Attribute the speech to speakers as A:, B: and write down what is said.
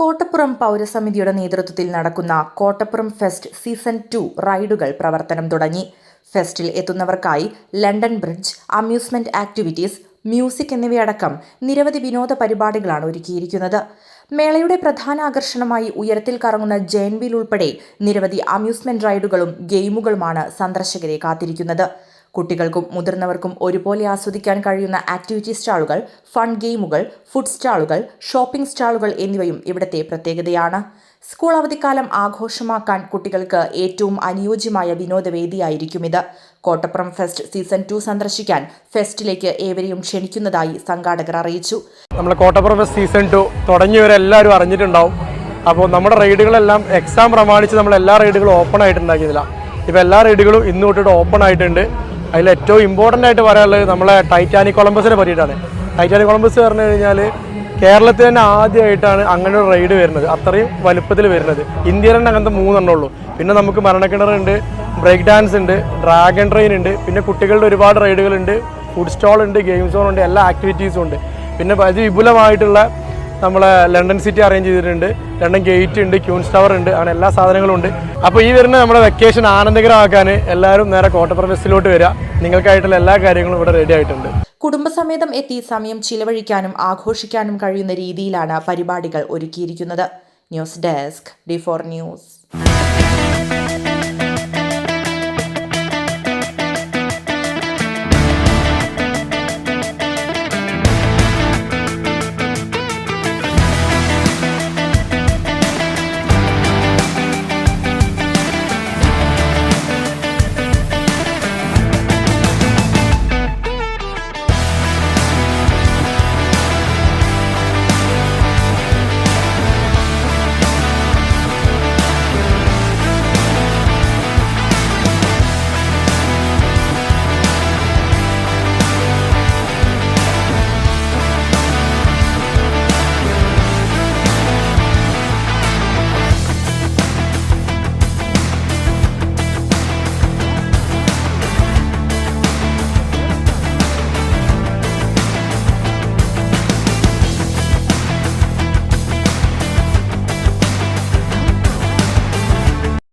A: കോട്ടപ്പുറം പൗരസമിതിയുടെ നേതൃത്വത്തിൽ നടക്കുന്ന Kottappuram fest season 2 റൈഡുകൾ പ്രവർത്തനം തുടങ്ങി. ഫെസ്റ്റിൽ എത്തുന്നവർക്കായി London bridge, amusement activities, music എന്നിവയടക്കം നിരവധി വിനോദ പരിപാടികളാണ് ഒരുക്കിയിരിക്കുന്നത്. മേളയുടെ പ്രധാന ആകർഷണമായി ഉയരത്തിൽ കറങ്ങുന്ന ജയന്റ് വീൽ ഉൾപ്പെടെ നിരവധി അമ്യൂസ്മെന്റ് റൈഡുകളും ഗെയിമുകളുമാണ് സന്ദർശകരെ കാത്തിരിക്കുന്നത്. കുട്ടികൾക്കും മുതിർന്നവർക്കും ഒരുപോലെ ആസ്വദിക്കാൻ കഴിയുന്ന ആക്ടിവിറ്റി സ്റ്റാളുകൾ, ഫൺ ഗെയിമുകൾ, ഫുഡ് സ്റ്റാളുകൾ, ഷോപ്പിംഗ് സ്റ്റാളുകൾ എന്നിവയും ഇവിടുത്തെ പ്രത്യേകതയാണ്. സ്കൂൾ അവധിക്കാലം ആഘോഷമാക്കാൻ കുട്ടികൾക്ക് ഏറ്റവും അനുയോജ്യമായ വിനോദവേദിയായിരിക്കും ഇത്. കോട്ടപ്പുറം ഫെസ്റ്റ് സീസൺ 2 സന്ദർശിക്കാൻ ഫെസ്റ്റിലേക്ക് ഏവരെയും ക്ഷണിക്കുന്നതായി സംഘാടകർ അറിയിച്ചു.
B: നമ്മുടെ കോട്ടപ്പുറം ഫെസ്റ്റ് സീസൺ 2 തുടങ്ങിയവരെല്ലാവരും അറിഞ്ഞിട്ടുണ്ടാവും. അപ്പോൾ നമ്മുടെ റൈഡുകളെല്ലാം എക്സാം പ്രമാണിച്ച് നമ്മൾ എല്ലാ റൈഡുകളും ഓപ്പൺ ആയിട്ടുണ്ടാക്കിയതില്ല. ഇപ്പോൾ എല്ലാ റൈഡുകളും ഇന്ന് തൊട്ടിട്ട് ഓപ്പൺ ആയിട്ടുണ്ട്. അതിൽ ഏറ്റവും ഇമ്പോർട്ടൻ്റ് ആയിട്ട് പറയാനുള്ളത് നമ്മളെ ടൈറ്റാനിക് കൊളംബസിനെ പറ്റിയിട്ടാണ്. ടൈറ്റാനിക് കൊളംബസ് പറഞ്ഞു കഴിഞ്ഞാൽ കേരളത്തിൽ തന്നെ ആദ്യമായിട്ടാണ് അങ്ങനെ ഒരു റൈഡ് വരുന്നത്, അത്രയും വലുപ്പത്തിൽ വരുന്നത്. ഇന്ത്യയിൽ തന്നെ അങ്ങനത്തെ 3 എണ്ണം ഉള്ളൂ. പിന്നെ നമുക്ക് മരണക്കിണറുണ്ട്, ബ്രേക്ക് ഡാൻസ് ഉണ്ട്, ഡ്രാഗൺ ട്രെയിൻ ഉണ്ട്, പിന്നെ കുട്ടികളുടെ ഒരുപാട് റൈഡുകളുണ്ട്, ഫുഡ് സ്റ്റോൾ ഉണ്ട്, ഗെയിം സോൺ ഉണ്ട്, എല്ലാ ആക്ടിവിറ്റീസും ഉണ്ട്. പിന്നെ അതിവിപുലമായിട്ടുള്ള നമ്മളെ ലണ്ടൻ സിറ്റി അറേഞ്ച് ചെയ്തിട്ടുണ്ട്, ലണ്ടൻ ഗേറ്റ് ഉണ്ട്, ക്യൂൻസ് ടവർ ഉണ്ട്, അങ്ങനെ എല്ലാ സാധനങ്ങളും ഉണ്ട്. അപ്പോൾ ഈ വരുന്ന നമ്മുടെ വെക്കേഷൻ ആനന്ദകരമാക്കാൻ എല്ലാവരും നേരെ കോട്ടപ്പുറം ഫെസ്റ്റിലോട്ട് വരിക. നിങ്ങൾക്കായിട്ടുള്ള എല്ലാ കാര്യങ്ങളും ഇവിടെ റെഡി ആയിട്ടുണ്ട്.
A: കുടുംബസമേതം എത്തി സമയം ചിലവഴിക്കാനും ആഘോഷിക്കാനും കഴിയുന്ന രീതിയിലാണ് പരിപാടികൾ ഒരുക്കിയിരിക്കുന്നത്. News desk D4 News.